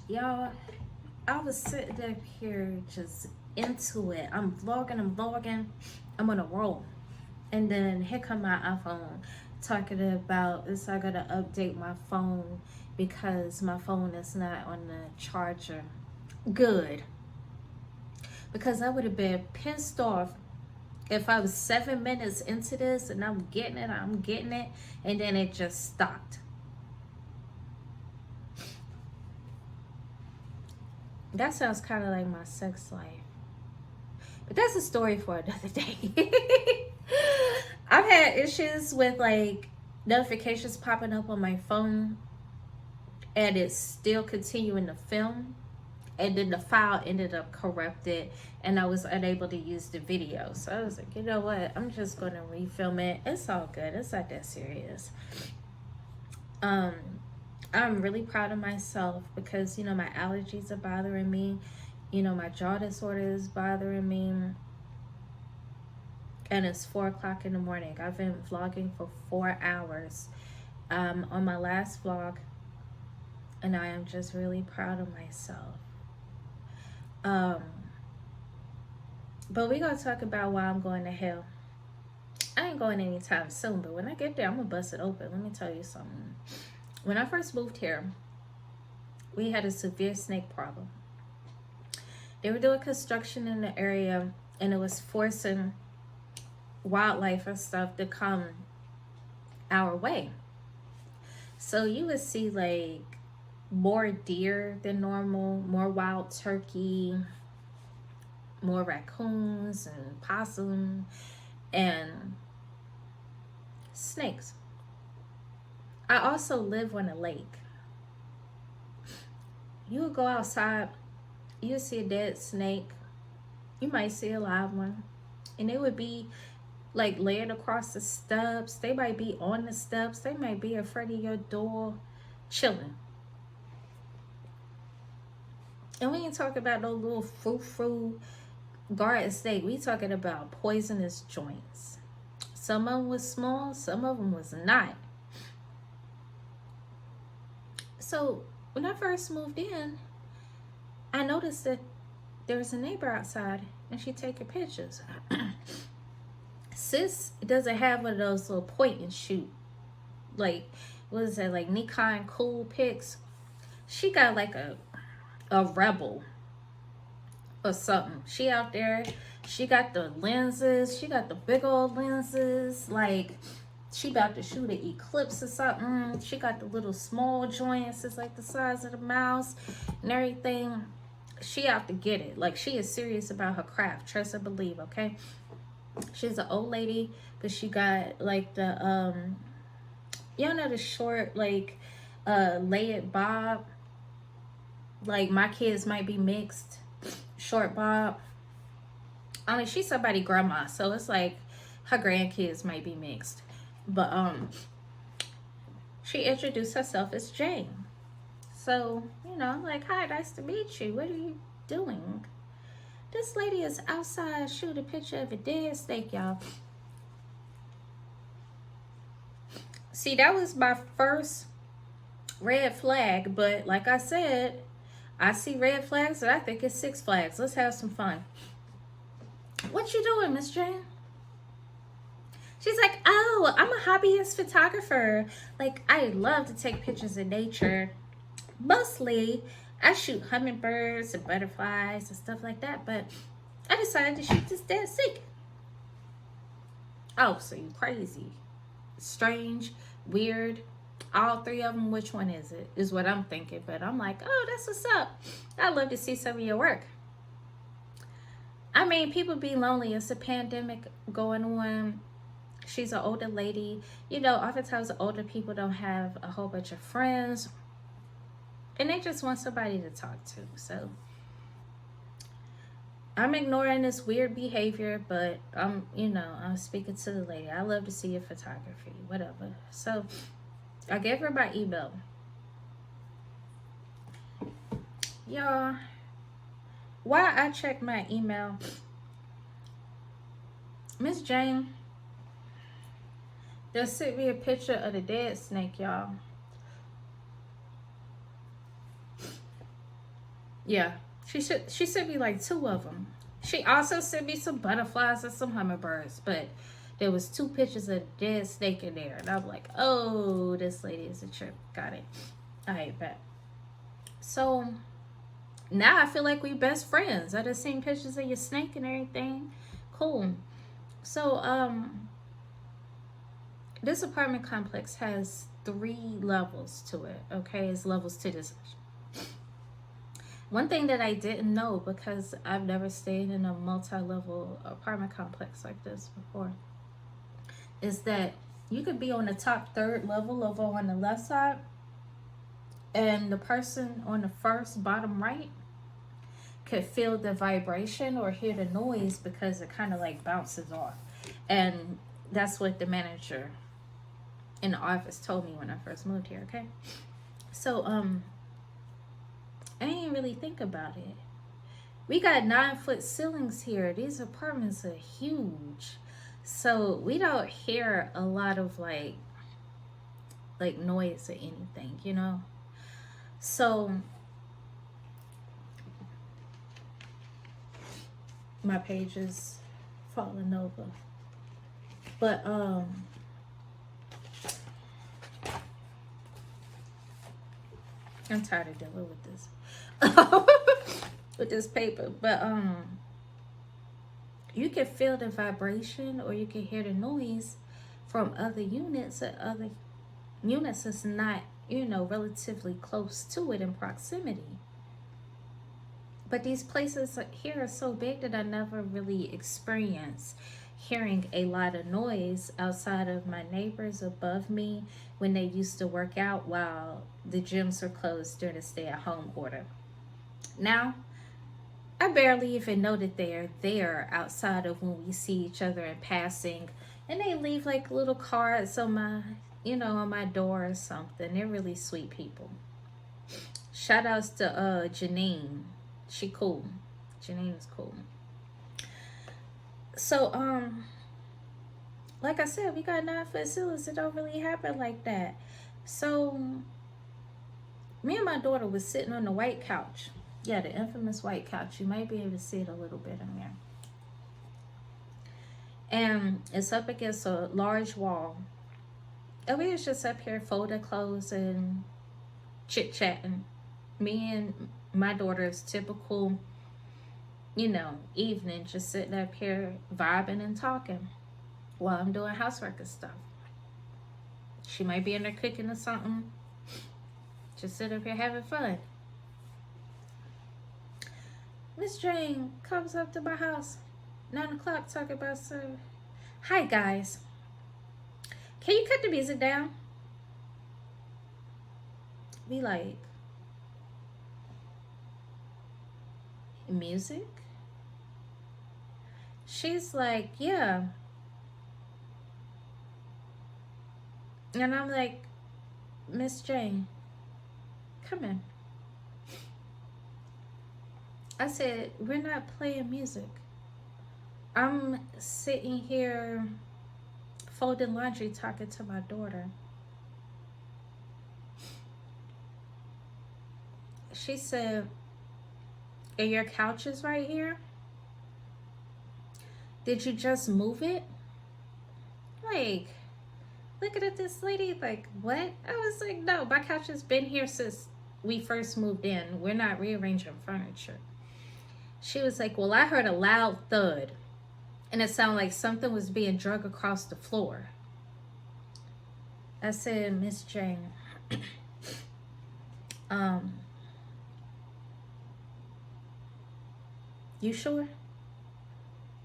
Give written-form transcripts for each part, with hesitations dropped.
Y'all, I was sitting up here just into it. I'm vlogging, I'm on a roll. And then here come my iPhone talking about this. I gotta update my phone because my phone is not on the charger. Good. Because I would have been pissed off if I was 7 minutes into this and I'm getting it, and then it just stopped. That sounds kind of like my sex life. But that's a story for another day. I've had issues with like notifications popping up on my phone and it's still continuing to film. And then the file ended up corrupted and I was unable to use the video. So I was like, you know what? I'm just going to refilm it. It's all good. It's not that serious. Um, I'm really proud of myself because, my allergies are bothering me. My jaw disorder is bothering me. And it's 4 o'clock in the morning. I've been vlogging for 4 hours on my last vlog, and I am just really proud of myself. But we're gonna talk about why I'm going to hell. I ain't going anytime soon, but when I get there, I'm gonna bust it open. Let me tell you something. When I first moved here, we had a severe snake problem. They were doing construction in the area, and it was forcing wildlife and stuff to come our way. So you would see like more deer than normal, more wild turkey, more raccoons and possum and snakes. I also live on a lake. You would go outside, you would see a dead snake, you might see a live one, and it would be like laying across the steps. They might be on the steps. They might be in front of your door, chilling. And we ain't talking about no little frou-frou garden snake. We talking about poisonous joints. Some of them was small, some of them was not. So when I first moved in, I noticed that there was a neighbor outside and she taking pictures. Sis doesn't have one of those little point and shoot, like, what is that, like Nikon cool pics. She got like a rebel or something. She out there, she got the lenses, she got the big old lenses, like she about to shoot an eclipse or something. She got the little small joints, it's like the size of the mouse and everything. She out to get it. Like, she is serious about her craft, trust and believe, okay? She's an old lady, but she got like the y'all know the short like layered bob. Like, my kids might be mixed. Short bob. I mean, she's somebody grandma, so it's like her grandkids might be mixed. But she introduced herself as Jane. So, I'm like, hi, nice to meet you. What are you doing? This lady is outside shooting a picture of a dead snake, y'all. See, that was my first red flag, but like I said, I see red flags and I think it's Six Flags. Let's have some fun. What you doing, Miss Jane? She's like, oh, I'm a hobbyist photographer. Like, I love to take pictures of nature. Mostly, I shoot hummingbirds and butterflies and stuff like that, but I decided to shoot this dead snake. Oh, so you crazy. Strange, weird, all three of them. Which one is it? Is what I'm thinking. But I'm like, oh, that's what's up. I'd love to see some of your work. I mean, people be lonely. It's a pandemic going on. She's an older lady. Oftentimes older people don't have a whole bunch of friends. And they just want somebody to talk to. So I'm ignoring this weird behavior, but I'm speaking to the lady. I love to see your photography, whatever. So I gave her my email. Y'all, while I check my email, Miss Jane just sent me a picture of the dead snake, y'all. Yeah, she sent me like two of them. She also sent me some butterflies and some hummingbirds, but there was two pictures of a dead snake in there, and I'm like, oh, this lady is a trip. Got it. All right, bet. So now I feel like we best friends. I just seen pictures of your snake and everything. Cool. So this apartment complex has three levels to it. Okay, it's levels to this. One thing that I didn't know, because I've never stayed in a multi-level apartment complex like this before, is that you could be on the top third level over on the left side, and the person on the first bottom right could feel the vibration or hear the noise because it kind of like bounces off. And that's what the manager in the office told me when I first moved here. Okay, so I didn't really think about it. We got 9-foot ceilings here. These apartments are huge, so we don't hear a lot of like noise or anything, you know. So my page is falling over, but I'm tired of dealing with this with this paper. But you can feel the vibration or you can hear the noise from other units, or other units that's not, you know, relatively close to it in proximity. But these places here are so big that I never really experienced hearing a lot of noise outside of my neighbors above me when they used to work out while the gyms were closed during the stay-at-home order. Now, I barely even know that they're there outside of when we see each other in passing, and they leave like little cards on my, you know, on my door or something. They're really sweet people. Shout outs to Janine. She cool. Janine is cool. So like I said, we got 9-foot ceilings. It don't really happen like that. So me and my daughter was sitting on the white couch. Yeah, the infamous white couch. You might be able to see it a little bit in there. And it's up against a large wall. And we was just up here folding clothes and chit-chatting. Me and my daughter's typical, you know, evening, just sitting up here vibing and talking while I'm doing housework and stuff. She might be in there cooking or something. Just sit up here having fun. Miss Jane comes up to my house, 9 o'clock, talking about some. Hi guys, can you cut the music down? Be like, music? She's like, yeah. And I'm like, Miss Jane, come in. I said, we're not playing music. I'm sitting here folding laundry, talking to my daughter. She said, and your couch is right here? Did you just move it? Like, looking at this lady like, what? I was like, no, my couch has been here since we first moved in. We're not rearranging furniture. She was like, well, I heard a loud thud, and it sounded like something was being dragged across the floor. I said, Miss Jane, you sure?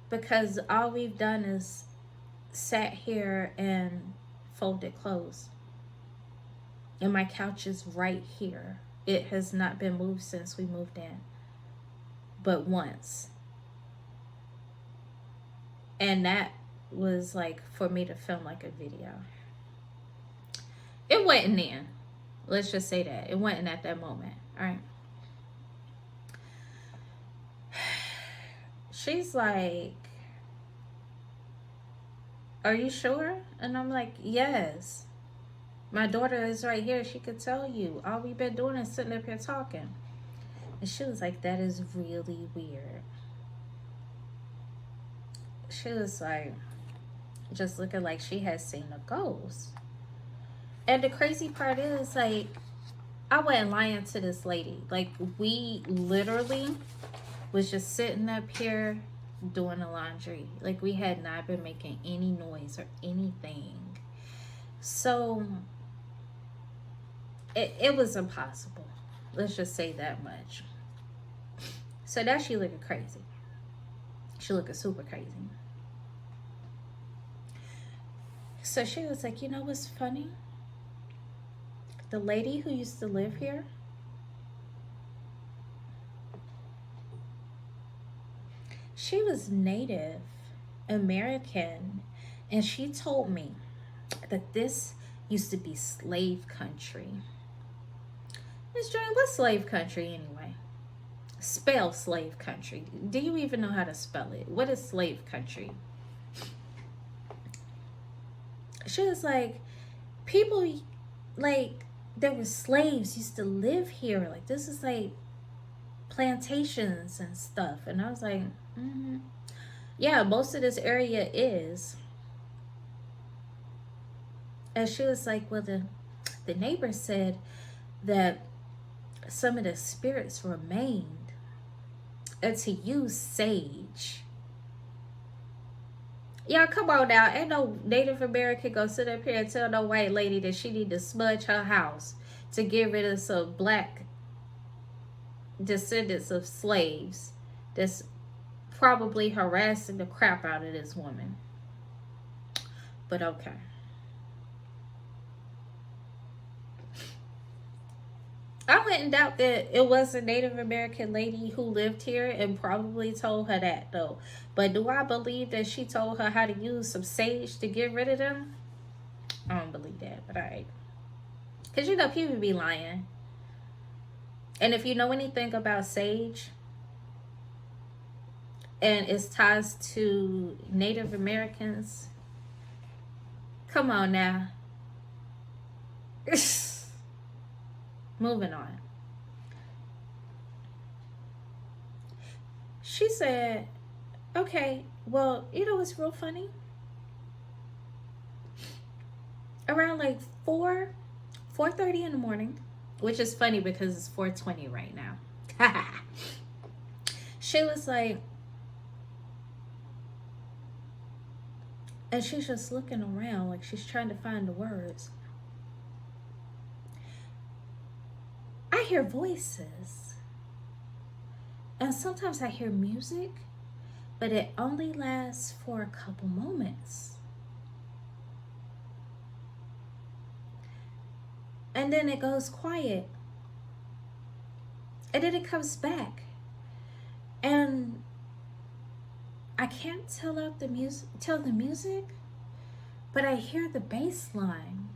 Because all we've done is sat here and folded clothes. And my couch is right here. It has not been moved since we moved in. But once. And that was like for me to film like a video. It wasn't then. Let's just say that. It wasn't at that moment. All right. She's like, are you sure? And I'm like, yes. My daughter is right here. She could tell you. All we've been doing is sitting up here talking. And she was like, that is really weird. She was like, just looking like she had seen a ghost. And the crazy part is, like, I wasn't lying to this lady. Like, we literally was just sitting up here doing the laundry. Like, we had not been making any noise or anything. So, it was impossible. Let's just say that much. So now she looking crazy. She looking super crazy. So she was like, you know what's funny? The lady who used to live here, she was Native American, and she told me that this used to be slave country. Miss Jane, what's slave country anyway? Spell slave country. Do you even know how to spell it? What is slave country? She was like, people, like, there were slaves used to live here. Like, this is like plantations and stuff. And I was like, mm-hmm. Yeah, most of this area is. And she was like, well, the neighbor said that some of the spirits remained and to use sage. Y'all, come on now. Ain't no Native American gonna sit up here and tell no white lady that she need to smudge her house to get rid of some black descendants of slaves that's probably harassing the crap out of this woman. But okay. I wouldn't doubt that it was a Native American lady who lived here and probably told her that, though. But do I believe that she told her how to use some sage to get rid of them? I don't believe that, but alright. Because you know, people be lying. And if you know anything about sage and its ties to Native Americans, come on now. Moving on. She said, okay, well, you know what's real funny? Around like 4:30 in the morning, which is funny because it's 4:20 right now. She was like, and she's just looking around like she's trying to find the words. I hear voices. And sometimes I hear music, but it only lasts for a couple moments. And then it goes quiet. And then it comes back. And I can't tell the music, but I hear the bass line.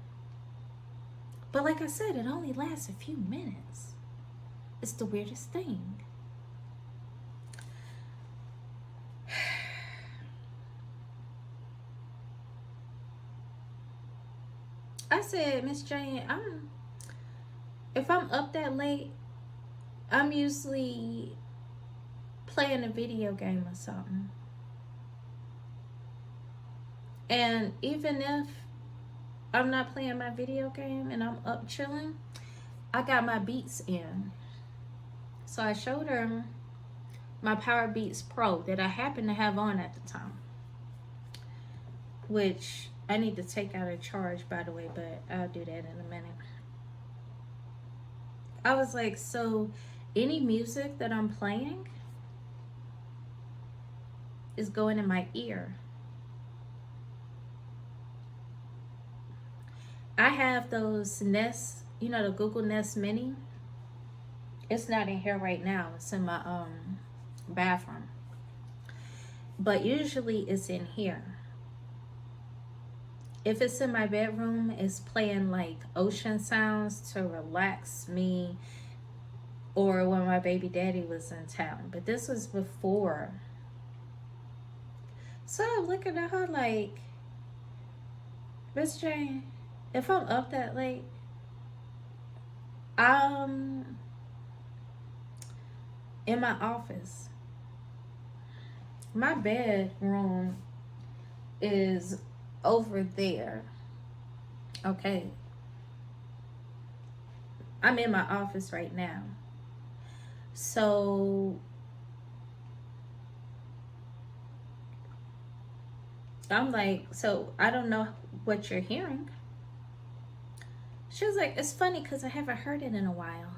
But like I said, it only lasts a few minutes. It's the weirdest thing. I said, Miss Jane, if I'm up that late, I'm usually playing a video game or something. And even if I'm not playing my video game and I'm up chilling, I got my beats in. So I showed her my Power Beats Pro that I happened to have on at the time, which I need to take out of charge, by the way, but I'll do that in a minute. I was like, so any music that I'm playing is going in my ear. I have those Nest, you know, the Google Nest Mini. It's not in here right now. It's in my bathroom. But usually it's in here. If it's in my bedroom, it's playing like ocean sounds to relax me, or when my baby daddy was in town. But this was before. So I'm looking at her like, Miss Jane, if I'm up that late, in my office. My bedroom is over there. Okay. I'm in my office right now. So I'm like, so I don't know what you're hearing. She was like, it's funny because I haven't heard it in a while.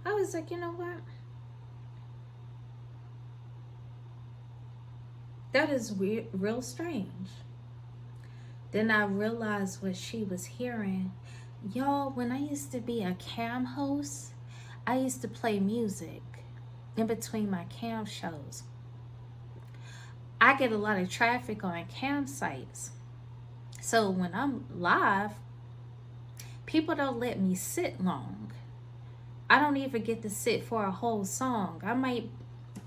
I was like, you know what? That is weird, real strange. Then I realized what she was hearing. Y'all, when I used to be a cam host, I used to play music in between my cam shows. I get a lot of traffic on campsites. So when I'm live, people don't let me sit long. I don't even get to sit for a whole song. I might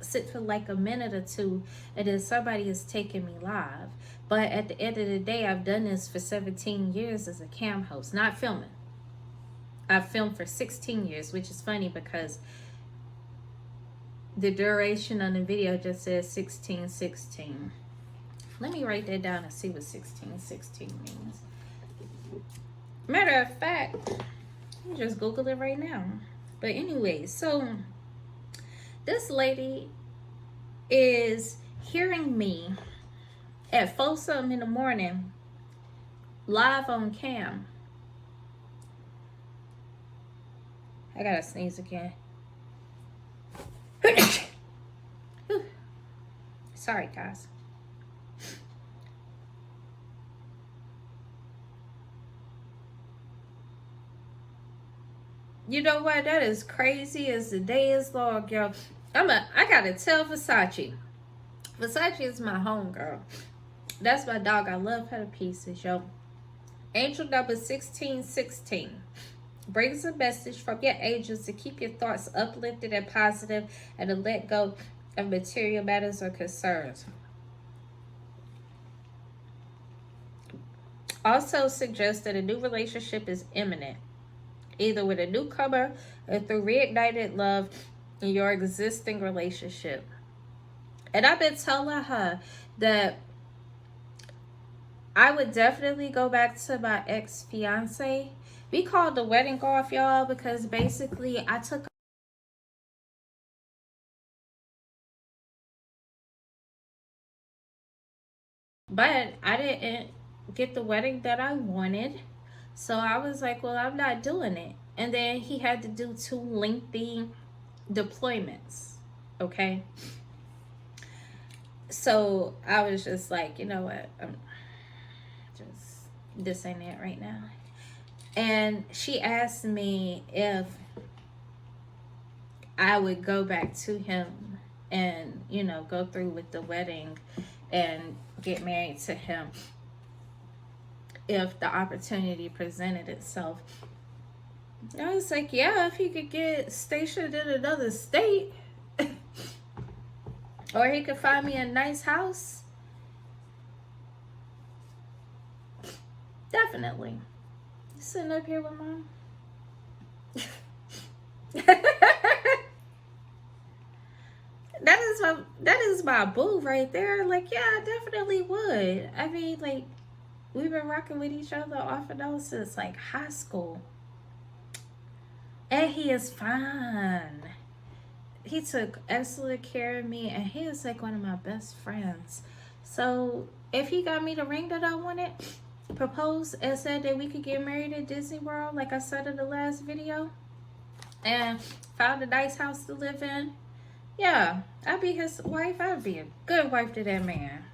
sit for like a minute or two and then somebody is taking me live. But at the end of the day, I've done this for 17 years as a cam host, not filming. I've filmed for 16 years, which is funny because the duration on the video just says 1616. Let me write that down and see what 1616 means. Matter of fact, let me just Google it right now. But anyway, so this lady is hearing me at 4 something in the morning live on cam. I gotta sneeze again. Sorry, guys. You know what? That is crazy as the day is long, girl. I gotta tell Versace. Versace is my homegirl. That's my dog. I love her to pieces, yo. Angel number 1616 brings a message from your angels to keep your thoughts uplifted and positive and to let go of material matters or concerns. Also suggests that a new relationship is imminent, either with a newcomer or through reignited love in your existing relationship. And I've been telling her that I would definitely go back to my ex-fiance. We called the wedding off, y'all, because basically I took, but I didn't get the wedding that I wanted. So I was like, well, I'm not doing it. And then he had to do 2 lengthy deployments. Okay. So I was just like, you know what? Just, this ain't it right now. And she asked me if I would go back to him and, you know, go through with the wedding and get married to him if the opportunity presented itself. I was like, yeah, if he could get stationed in another state or he could find me a nice house, definitely. Sitting up here with mom. that is my boo right there. Like, yeah, I definitely would. I mean, like, we've been rocking with each other off and on since like high school. And he is fine. He took excellent care of me and he is like one of my best friends. So if he got me the ring that I wanted, proposed and said that we could get married at Disney World, like I said in the last video, and found a nice house to live in, yeah, I'd be his wife. I'd be a good wife to that man.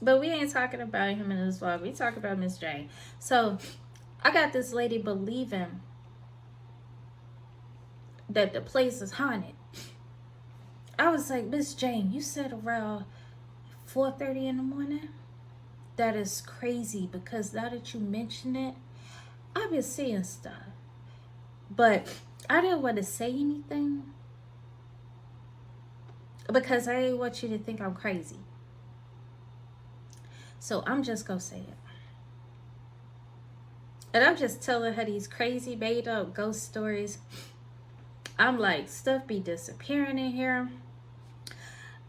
But we ain't talking about him in this vlog. We talk about Miss Jane. So I got this lady believing that the place is haunted. I was like, Miss Jane, you said around 4:30 in the morning? That is crazy because now that you mention it, I've been seeing stuff. But I didn't want to say anything because I didn't want you to think I'm crazy. So I'm just going to say it. And I'm just telling her these crazy made up ghost stories. I'm like, stuff be disappearing in here.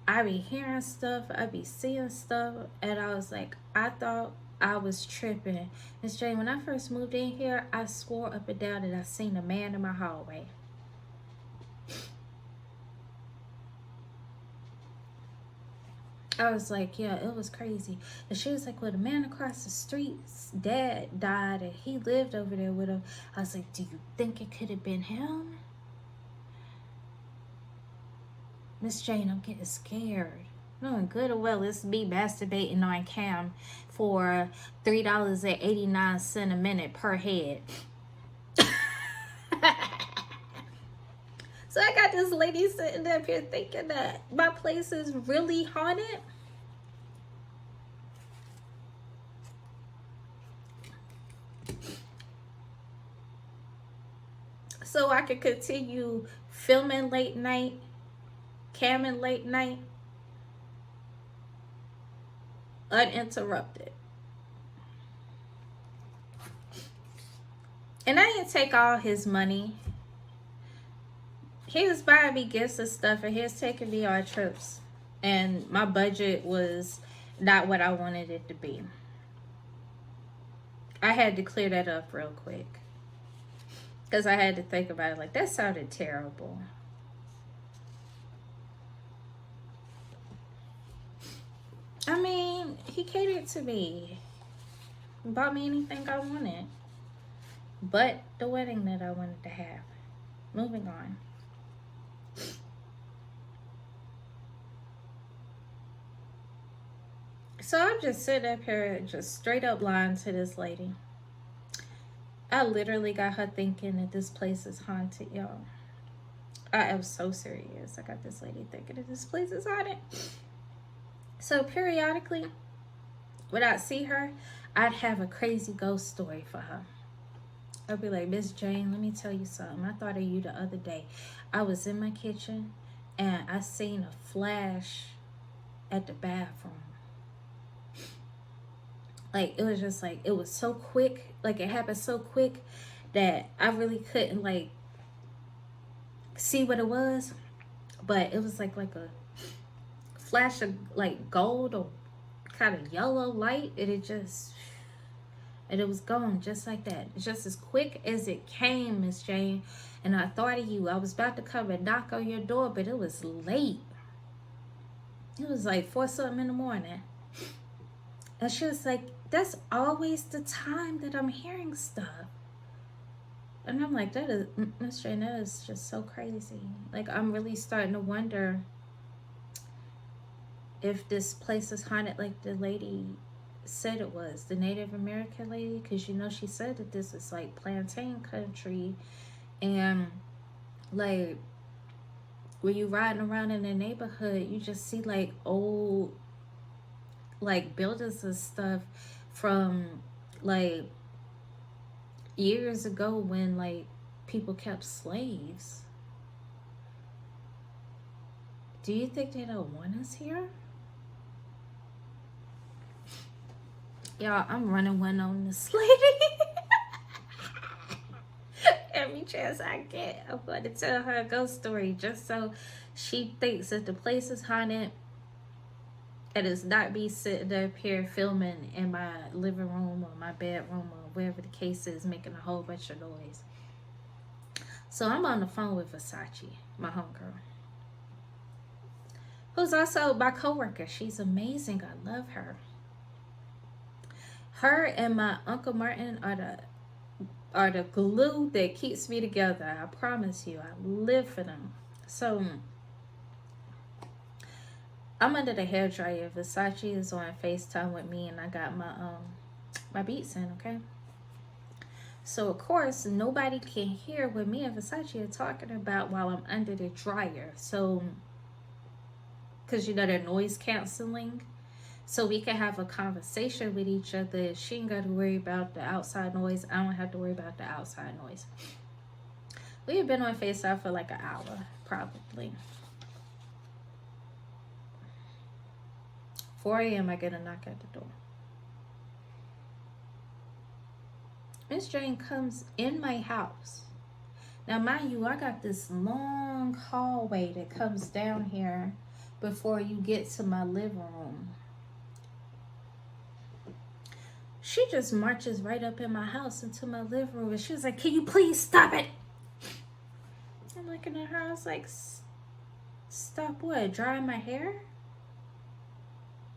I be hearing stuff, I be seeing stuff, and I was like, I thought I was tripping. Miss Jane, when I first moved in here, I swore up and down that I seen a man in my hallway. I was like, yeah, it was crazy. And she was like, well, the man across the street's dad died and he lived over there with him. I was like, do you think it could have been him? Miss Jane, I'm getting scared. Knowing good or well, it's me masturbating on cam for $3.89 a minute per head. So I got this lady sitting up here thinking that my place is really haunted. So I could continue filming late night, camming late night, uninterrupted. And I didn't take all his money. He was buying me gifts and stuff, and he was taking me on trips. And my budget was not what I wanted it to be. I had to clear that up real quick. Because I had to think about it. Like, that sounded terrible. I mean, he catered to me. Bought me anything I wanted. But the wedding that I wanted to have. Moving on. So I'm just sitting up here, just straight up lying to this lady. I literally got her thinking that this place is haunted, y'all. I am so serious. I got this lady thinking that this place is haunted. So periodically, when I'd see her, I'd have a crazy ghost story for her. I'd be like, Miss Jane, let me tell you something. I thought of you the other day. I was in my kitchen and I seen a flash at the bathroom. Like, it was just like, it was so quick. Like, it happened so quick that I really couldn't, like, see what it was. But it was like a flash of, like, gold or kind of yellow light. And it was gone just like that. Just as quick as it came, Miss Jane. And I thought of you. I was about to come and knock on your door, but it was late. It was like 4 something in the morning. And she was like, that's always the time that I'm hearing stuff. And I'm like, that is, Miss Jane, that is just so crazy. Like, I'm really starting to wonder if this place is haunted like the lady said it was, the Native American lady. Because, you know, she said that this is like plantain country. And, like, when you riding around in the neighborhood, you just see, like, old, like, buildings and stuff from, like, years ago when, like, people kept slaves. Do you think they don't want us here? Y'all, I'm running one on this lady. Every chance I get, I'm going to tell her a ghost story just so she thinks that the place is haunted. And it's not me sitting up here filming in my living room or my bedroom or wherever the case is, making a whole bunch of noise. So I'm on the phone with Versace, my homegirl, who's also my coworker. She's amazing. I love her. Her and my Uncle Martin are the glue that keeps me together. I promise you. I live for them. So I'm under the hairdryer. Versace is on FaceTime with me, and I got my beats in, okay? So, of course, nobody can hear what me and Versace are talking about while I'm under the dryer. So, because, you know, they're noise canceling. So we can have a conversation with each other. She ain't got to worry about the outside noise. I don't have to worry about the outside noise. We have been on FaceTime for like an hour, probably. 4 a.m. I get a knock at the door. Miss Jane comes in my house. Now, mind you, I got this long hallway that comes down here before you get to my living room. She just marches right up in my house into my living room, and she was like, "Can you please stop it?" I'm looking at her. I was like, "Stop what? Drying my hair?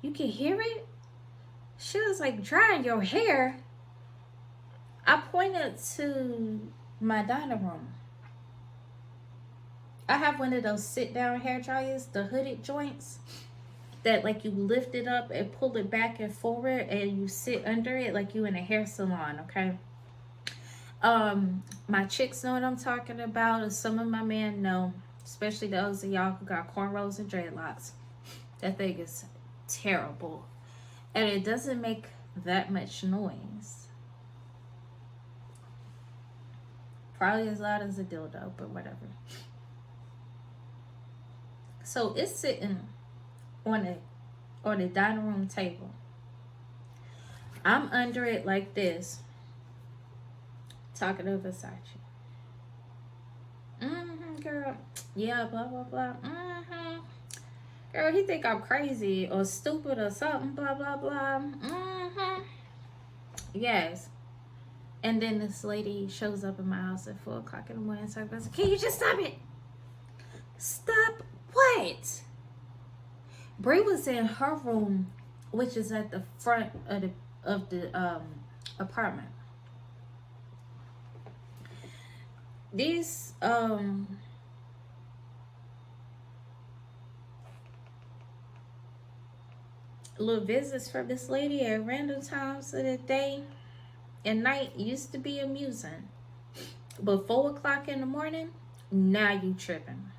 You can hear it?" She was like, "Drying your hair?" I pointed to my dining room. I have one of those sit down hair dryers, the hooded joints that like you lift it up and pull it back and forward and you sit under it like you in a hair salon, okay? My chicks know what I'm talking about, and some of my men know, especially those of y'all who got cornrows and dreadlocks. That thing is terrible. And it doesn't make that much noise. Probably as loud as a dildo, but whatever. So it's sitting on the dining room table. I'm under it like this, talking to Versace. Girl. Yeah, blah blah blah. Girl, he think I'm crazy or stupid or something. Blah blah blah. Yes. And then this lady shows up in my house at 4 o'clock in the morning. So I was like, "Can you just stop it? Stop what?" Brie was in her room, which is at the front of the apartment. These little visits from this lady at random times of the day and night used to be amusing. But 4 o'clock in the morning, now you tripping.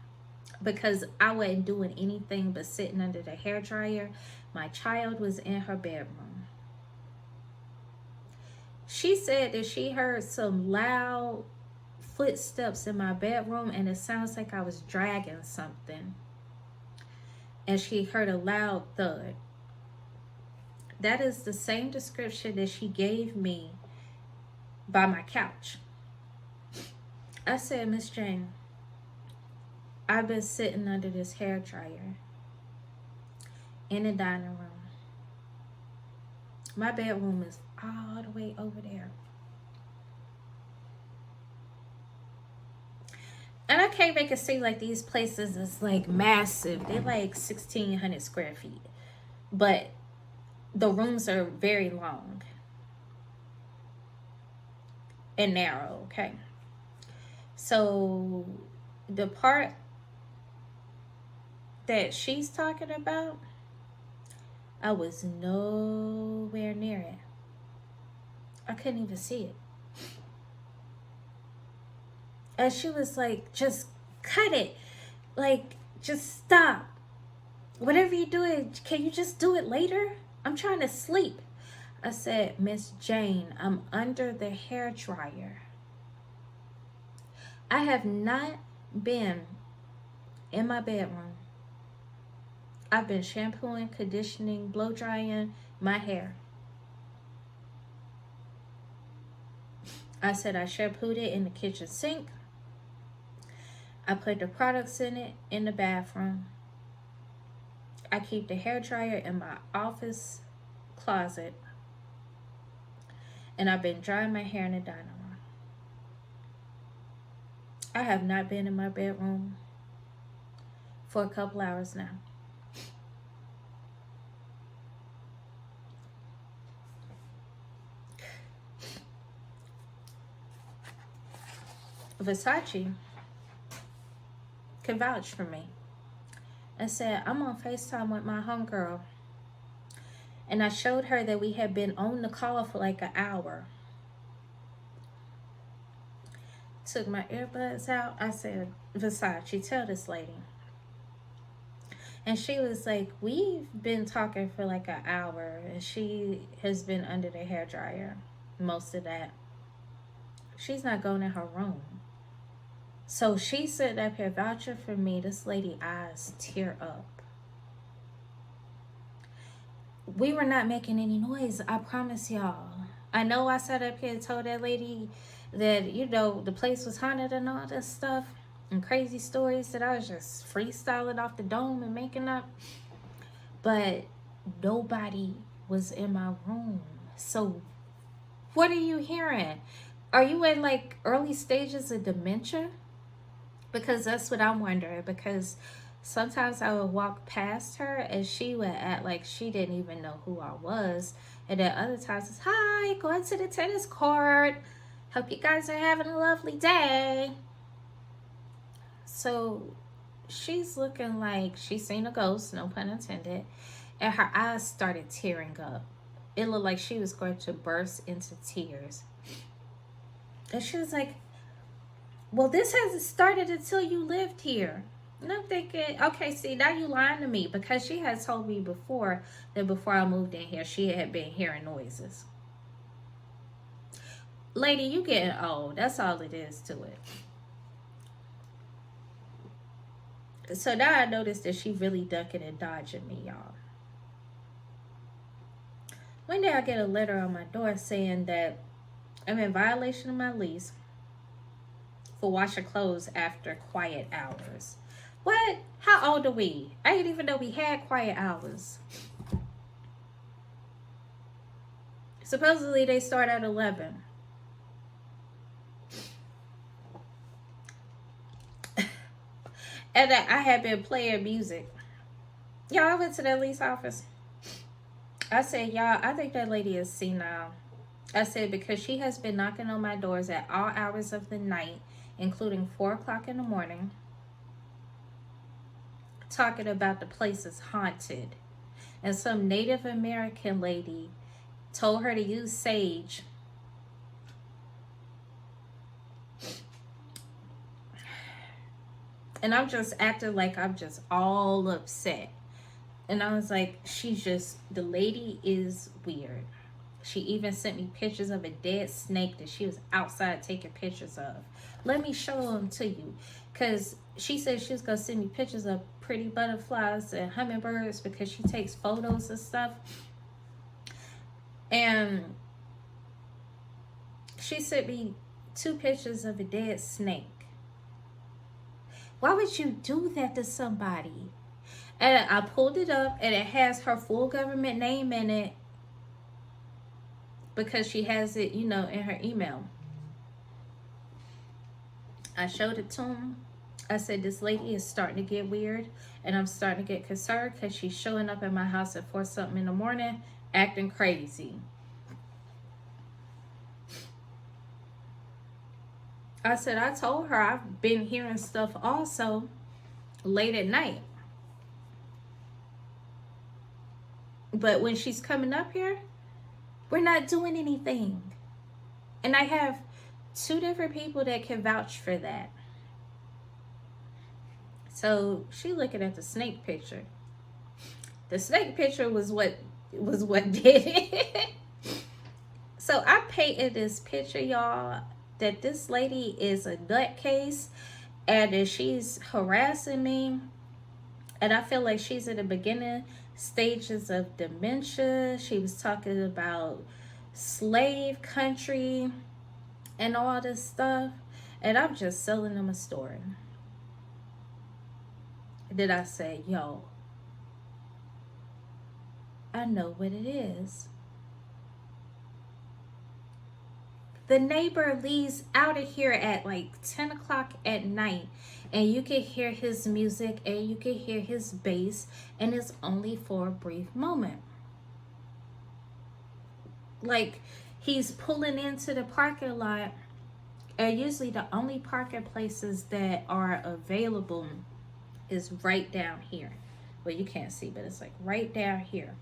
Because I wasn't doing anything but sitting under the hair dryer. My child was in her bedroom. She said that she heard some loud footsteps in my bedroom and it sounds like I was dragging something. And she heard a loud thud. That is the same description that she gave me by my couch. I said, "Miss Jane, I've been sitting under this hair dryer in the dining room. My bedroom is all the way over there. And I can't make it seem like these places is like massive. They're like 1,600 square feet. But the rooms are very long and narrow, okay? So the part that she's talking about, I was nowhere near it. I couldn't even see it. And she was like, "Just cut it. Like, just stop. Whatever you're doing, can you just do it later? I'm trying to sleep." I said, "Miss Jane, I'm under the hair dryer. I have not been in my bedroom. I've been shampooing, conditioning, blow drying my hair." I said I shampooed it in the kitchen sink. I put the products in it in the bathroom. I keep the hair dryer in my office closet. And I've been drying my hair in the dining room. I have not been in my bedroom for a couple hours now. Versace can vouch for me. I said, "I'm on FaceTime with my homegirl." And I showed her that we had been on the call for like an hour. Took my earbuds out. I said, "Versace, tell this lady." And she was like, "We've been talking for like an hour and she has been under the hair dryer most of that. She's not going in her room." So she sitting up here vouching for me. This lady eyes tear up. We were not making any noise, I promise y'all. I know I sat up here and told that lady that, you know, the place was haunted and all this stuff and crazy stories that I was just freestyling off the dome and making up. But nobody was in my room. So, what are you hearing? Are you in like early stages of dementia? Because that's what I'm wondering. Because sometimes I would walk past her and she would act like she didn't even know who I was. And then other times it's, hi, going to the tennis court. Hope you guys are having a lovely day. So she's looking like she's seen a ghost, no pun intended. And her eyes started tearing up. It looked like she was going to burst into tears. And she was like, well, this hasn't started until you lived here. And I'm thinking, okay, see, now you lying to me, because she had told me before that before I moved in here, she had been hearing noises. Lady, you getting old. That's all it is to it. So now I noticed that she really ducking and dodging me, y'all. One day I get a letter on my door saying that I'm in violation of my lease for washing clothes after quiet hours. What? How old are we? I didn't even know we had quiet hours. Supposedly they start at 11. And I had been playing music. Y'all, I went to the lease office. I said, y'all, I think that lady is senile. I said, because she has been knocking on my doors at all hours of the night, including 4 o'clock in the morning, talking about the place is haunted. And some Native American lady told her to use sage. And I'm just acting like I'm just all upset. And I was like, the lady is weird. She even sent me pictures of a dead snake that she was outside taking pictures of. Let me show them to you. Because she said she was going to send me pictures of pretty butterflies and hummingbirds because she takes photos and stuff. And she sent me 2 pictures of a dead snake. Why would you do that to somebody? And I pulled it up and it has her full government name in it because she has it, you know, in her email. I showed it to him. I said, this lady is starting to get weird and I'm starting to get concerned because she's showing up at my house at 4 something in the morning acting crazy. I said, I told her I've been hearing stuff also late at night. But when she's coming up here, we're not doing anything. And I have 2 different people that can vouch for that. So she looking at the snake picture. The snake picture was what did it. So I painted this picture, y'all, that this lady is a nutcase and that she's harassing me. And I feel like she's in the beginning stages of dementia. She was talking about slave country and all this stuff. And I'm just selling them a story. Then I say, yo, I know what it is. The neighbor leaves out of here at like 10 o'clock at night, and you can hear his music and you can hear his bass, and it's only for a brief moment. Like, he's pulling into the parking lot, and usually the only parking places that are available is right down here. Well, you can't see, but it's like right down here.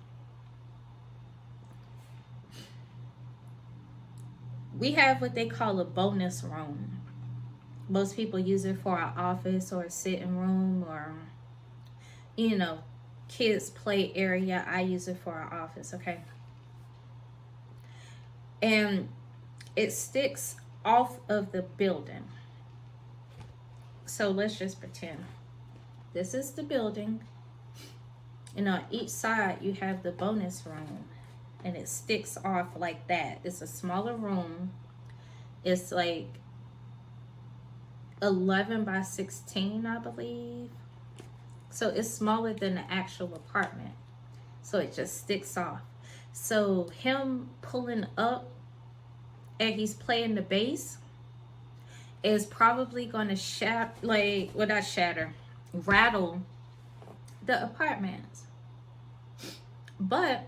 We have what they call a bonus room. Most people use it for an office or a sitting room or, you know, kids play area. I use it for our office, okay? And it sticks off of the building. So let's just pretend this is the building, and on each side you have the bonus room. and it sticks off like that. It's a smaller room. It's like 11 by 16, I believe. So it's smaller than the actual apartment. So it just sticks off. So him pulling up and he's playing the bass is probably going to shatter, like, well, not shatter, rattle the apartments. But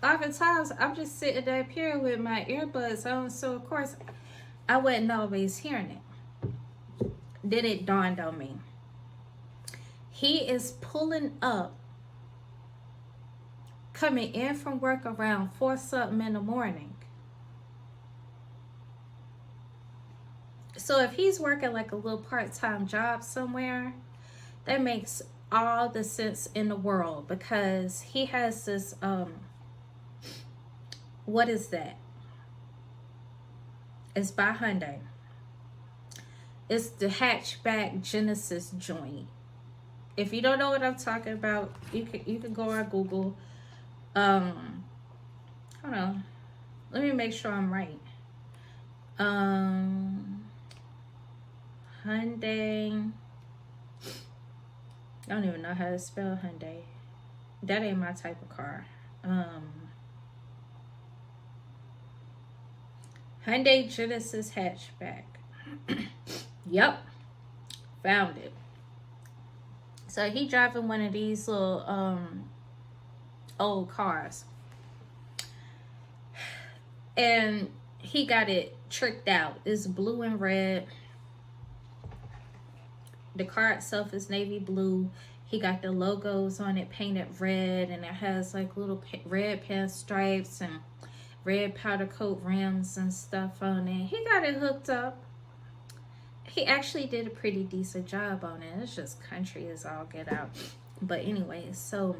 oftentimes I'm just sitting up here with my earbuds on, so of course I wasn't always hearing it. Then it dawned on me. He is pulling up, coming in from work around 4 something in the morning. So if he's working like a little part-time job somewhere, that makes all the sense in the world, because he has this what is that? It's by Hyundai. It's the hatchback Genesis joint. If you don't know what I'm talking about, you can go on Google. Hold on. Let me make sure I'm right. Hyundai. I don't even know how to spell Hyundai. That ain't my type of car. Hyundai Genesis hatchback. Yep. Found it. So he driving one of these little old cars. And he got it tricked out. It's blue and red. The car itself is navy blue. He got the logos on it painted red, and it has like little red pinstripes and red powder coat rims and stuff on it. He got it hooked up. He actually did a pretty decent job on it. It's just country as all get out. But anyway, so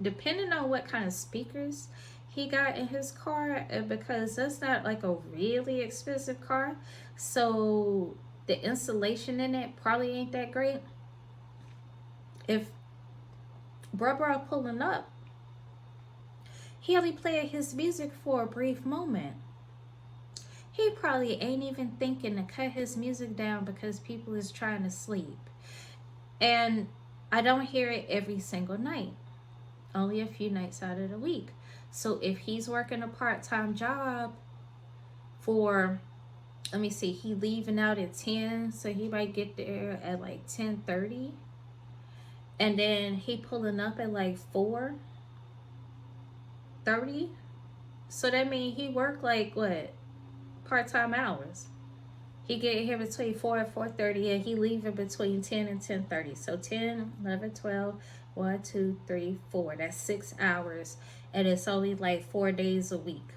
depending on what kind of speakers he got in his car, because that's not like a really expensive car, so the insulation in it probably ain't that great. If bro pulling up, he only played his music for a brief moment. He probably ain't even thinking to cut his music down because people is trying to sleep. And I don't hear it every single night. Only a few nights out of the week. So if he's working a part-time job for, let me see, he leaving out at 10, so he might get there at like 10:30, and then he pulling up at like 4:30. So that means he worked like what, part-time hours. He get here between 4 and 4:30, and he leaving between 10 and 10:30. So 10, 11, 12, 1, 2, 3, 4. That's 6 hours, and it's only like 4 days a week.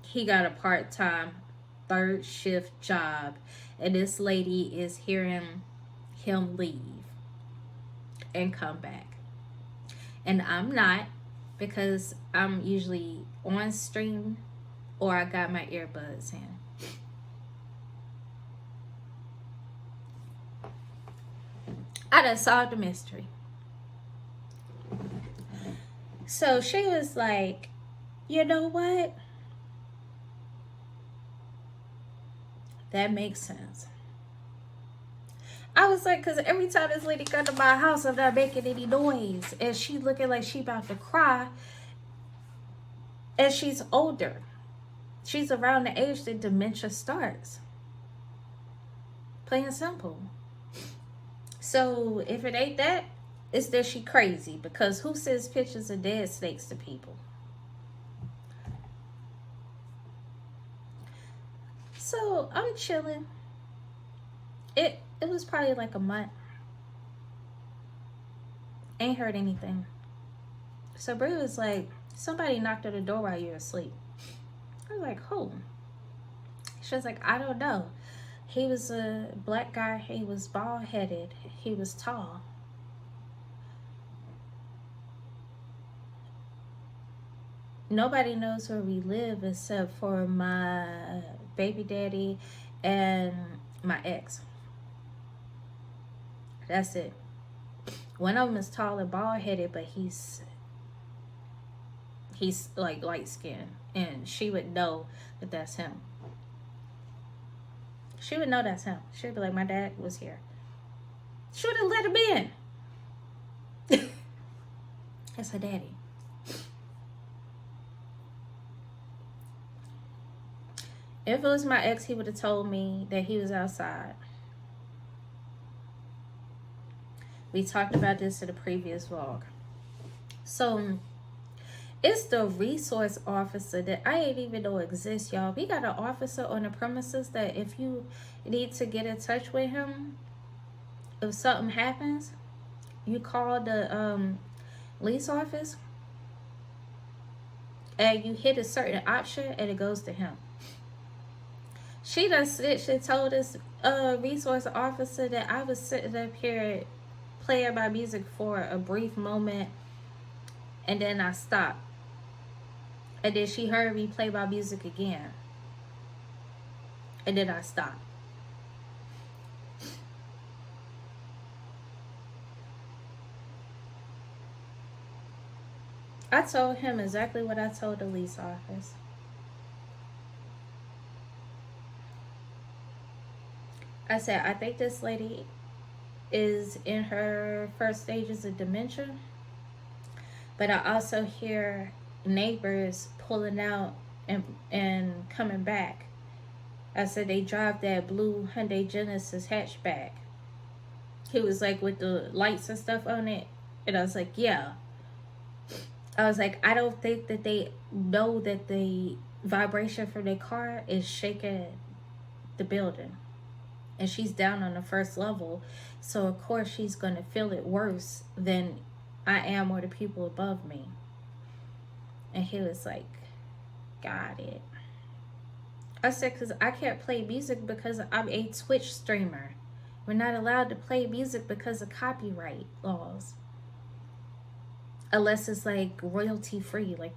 He got a part-time third shift job, and this lady is hearing him leave and come back. And I'm not, because I'm usually on stream or I got my earbuds in. I done solved the mystery. So she was like, you know what? That makes sense. I was like, because every time this lady come to my house, I'm not making any noise. And she looking like she about to cry. And she's older. She's around the age that dementia starts. Plain and simple. So if it ain't that, it's that she crazy. Because who sends pictures of dead snakes to people? So I'm chilling. It was probably like a month. Ain't heard anything. So Brie was like, somebody knocked at the door while you were asleep. I was like, who? She was like, I don't know. He was a black guy. He was bald headed. He was tall. Nobody knows where we live except for my baby daddy and my ex. That's it. One of them is tall and bald headed, but he's like light skinned, and she would know that that's him. She would know that's him. She'd be like, my dad was here. She would have let him in. That's her daddy. If it was my ex, he would have told me that he was outside. We talked about this in the previous vlog. So it's the resource officer that I didn't even know exists, y'all. We got an officer on the premises that if you need to get in touch with him, if something happens, you call the lease office and you hit a certain option and it goes to him. She done snitched and told this resource officer that I was sitting up here playing my music for a brief moment and then I stopped. And then she heard me play my music again. And then I stopped. I told him exactly what I told the lease office. I said, I think this lady is in her first stages of dementia. But I also hear neighbors pulling out and coming back. I said they drive that blue Hyundai Genesis hatchback. He was like, with the lights and stuff on it. And I was like, yeah. I was like, I don't think that they know that the vibration from their car is shaking the building. And she's down on the first level. So, of course, she's going to feel it worse than I am or the people above me. And he was like, got it. I said, because I can't play music because I'm a Twitch streamer. We're not allowed to play music because of copyright laws. Unless it's like royalty free, like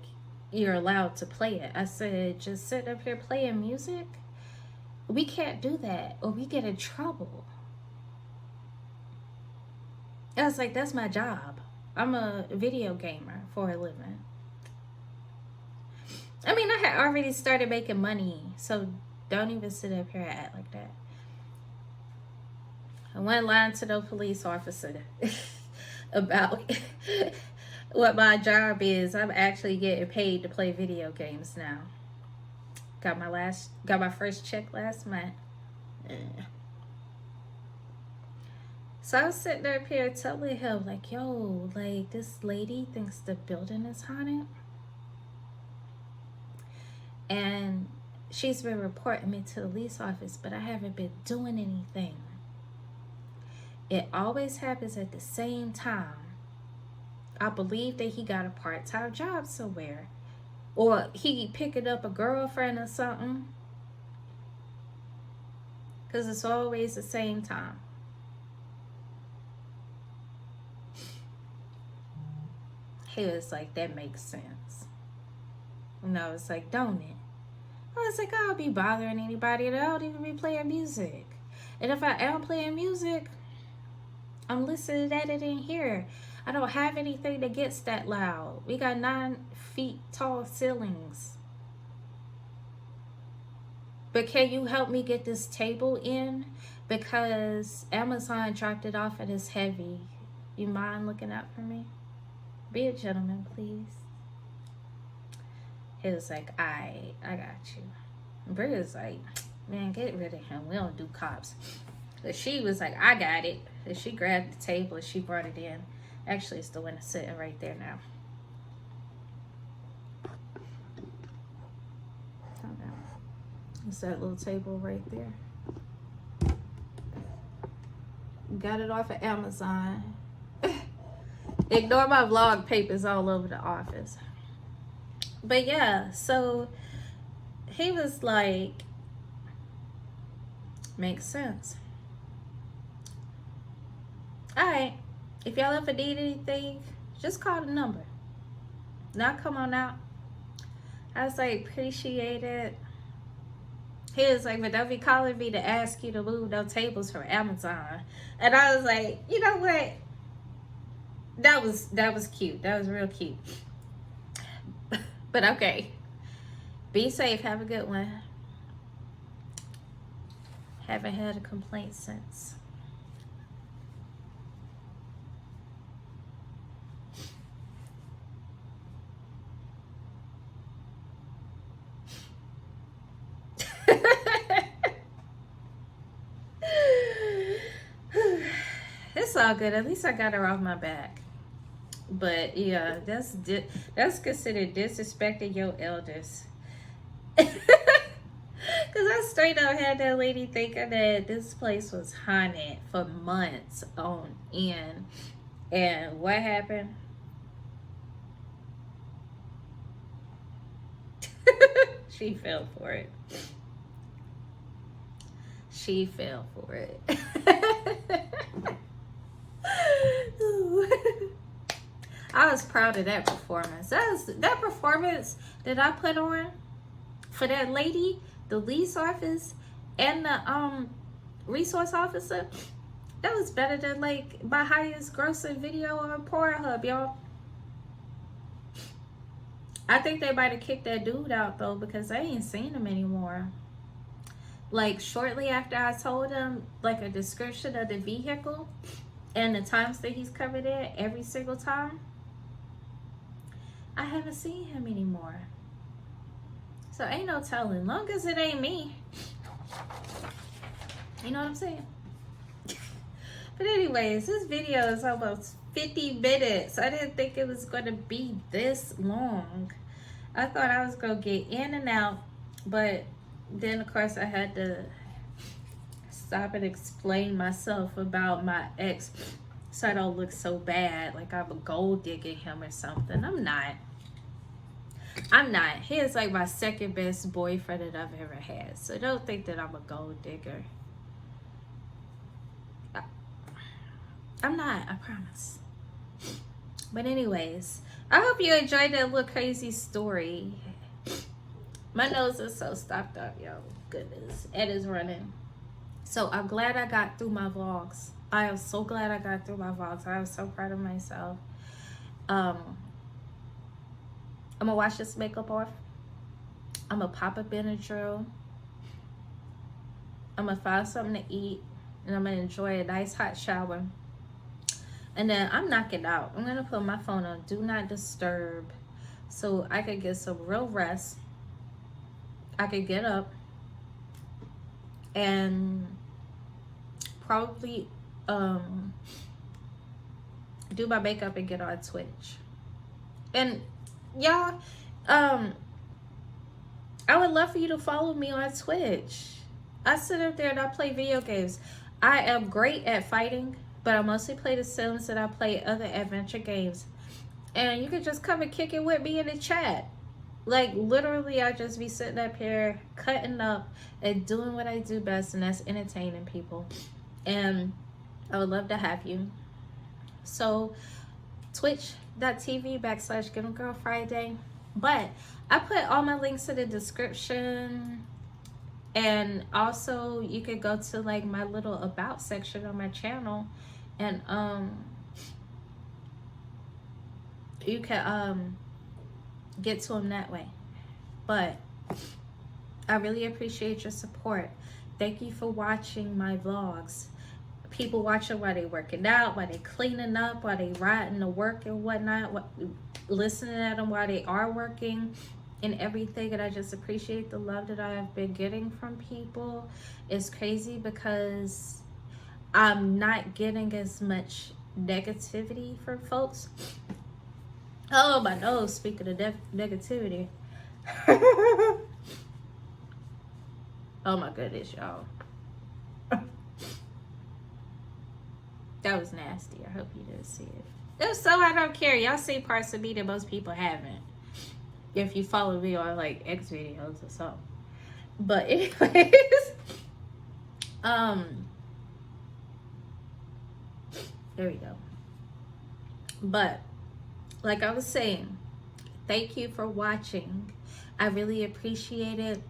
you're allowed to play it. I said, just sit up here playing music? We can't do that or we get in trouble. I was like, that's my job. I'm a video gamer for a living. I mean, I had already started making money, so don't even sit up here and act like that. I went lying to the police officer about what my job is. I'm actually getting paid to play video games now. Got my first check last month. So I was sitting up here telling him, like, yo, like, this lady thinks the building is haunted. And she's been reporting me to the lease office, but I haven't been doing anything. It always happens at the same time. I believe that he got a part-time job somewhere. Or he picking up a girlfriend or something. Because it's always the same time. He was like, that makes sense. And I was like, don't it? I was like, I don't be bothering anybody and I don't even be playing music. And if I am playing music, I'm listening at it in here. I don't have anything that gets that loud. We got 9 feet tall ceilings. But can you help me get this table in? Because Amazon dropped it off and it's heavy. You mind looking out for me? Be a gentleman, please. He was like, I got you. Brie was like, man, get rid of him. We don't do cops. But she was like, I got it. And she grabbed the table and she brought it in. Actually, it's the one that's sitting right there now. Hold on. It's that little table right there. Got it off of Amazon. Ignore my vlog papers all over the office. But yeah, so he was like, makes sense. Alright, if y'all ever need anything, just call the number. Now come on out. I was like, appreciate it. He was like, but don't be calling me to ask you to move no tables from Amazon. And I was like, you know what? That was cute. That was real cute. But okay. Be safe. Have a good one. Haven't had a complaint since. It's all good. At least I got her off my back. But yeah, that's considered disrespecting your elders. Cause I straight up had that lady thinking that this place was haunted for months on end. And what happened? She fell for it. She fell for it. I was proud of that performance. That performance that I put on for that lady, the lease office, and the resource officer. That was better than like my highest grossing video on Pornhub, y'all. I think they might have kicked that dude out though because I ain't seen him anymore. Like shortly after I told him like a description of the vehicle and the times that he's covered it every single time, I haven't seen him anymore. So ain't no telling. Long as it ain't me. You know what I'm saying? But anyways, this video is almost 50 minutes. I didn't think it was going to be this long. I thought I was going to get in and out. But then, of course, I had to stop and explain myself about my ex so I don't look so bad. Like I'm a gold digging him or something. I'm not. He is like my second best boyfriend that I've ever had. So don't think that I'm a gold digger. I'm not, I promise. But anyways, I hope you enjoyed that little crazy story. My nose is so stopped up, yo. Goodness. Ed is running. So I'm glad I got through my vlogs. I am so glad I got through my vlogs. I am so proud of myself. I'm gonna wash this makeup off. I'm gonna pop up Benadryl. I'm gonna find something to eat. And I'm gonna enjoy a nice hot shower. And then I'm knocking out. I'm gonna put my phone on do not disturb so I could get some real rest. I could get up and probably do my makeup and get on Twitch. And y'all, I would love for you to follow me on Twitch. I sit up there and I play video games. I am great at fighting, but I mostly play The Sims and I play other adventure games. And you can just come and kick it with me in the chat. Like, literally, I just be sitting up here, cutting up, and doing what I do best, and that's entertaining people. And I would love to have you. So, twitch.tv/Get'emGirlFriday. But I put all my links in the description. And also, you could go to, like, my little about section on my channel. And, you can, get to them that way. But I really appreciate your support. Thank you for watching my vlogs. People watching while they working out, while they cleaning up, while they riding to work and whatnot, listening at them while they are working and everything. And I just appreciate the love that I have been getting from people. It's crazy because I'm not getting as much negativity from folks. Oh, my nose, speaking of negativity. Oh my goodness, y'all. That was nasty. I hope you didn't see it. If so, I don't care. Y'all see parts of me that most people haven't. If you follow me on like X videos or something. But anyways, there we go. But like I was saying, thank you for watching. I really appreciate it.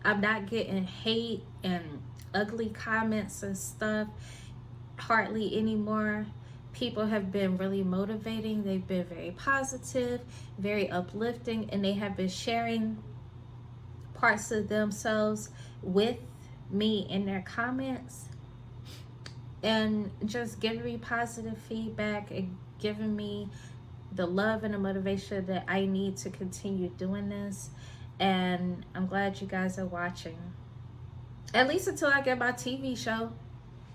I'm not getting hate and ugly comments and stuff hardly anymore. people have been really motivating. They've been very positive, very uplifting, and they have been sharing parts of themselves with me in their comments and just giving me positive feedback and giving me the love and the motivation that I need to continue doing this. And I'm glad you guys are watching. At least until I get my TV show,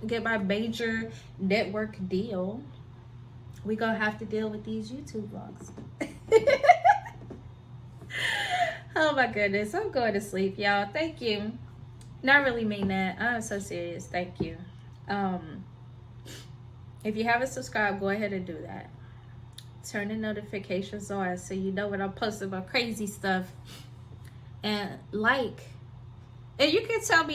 get my major network deal. We gonna have to deal with these YouTube vlogs. Oh my goodness, I'm going to sleep, y'all. Thank you. Not really mean that. I'm so serious. Thank you. If you haven't subscribed, go ahead and do that. Turn the notifications on so you know when I'm posting about crazy stuff. And like, and you can tell me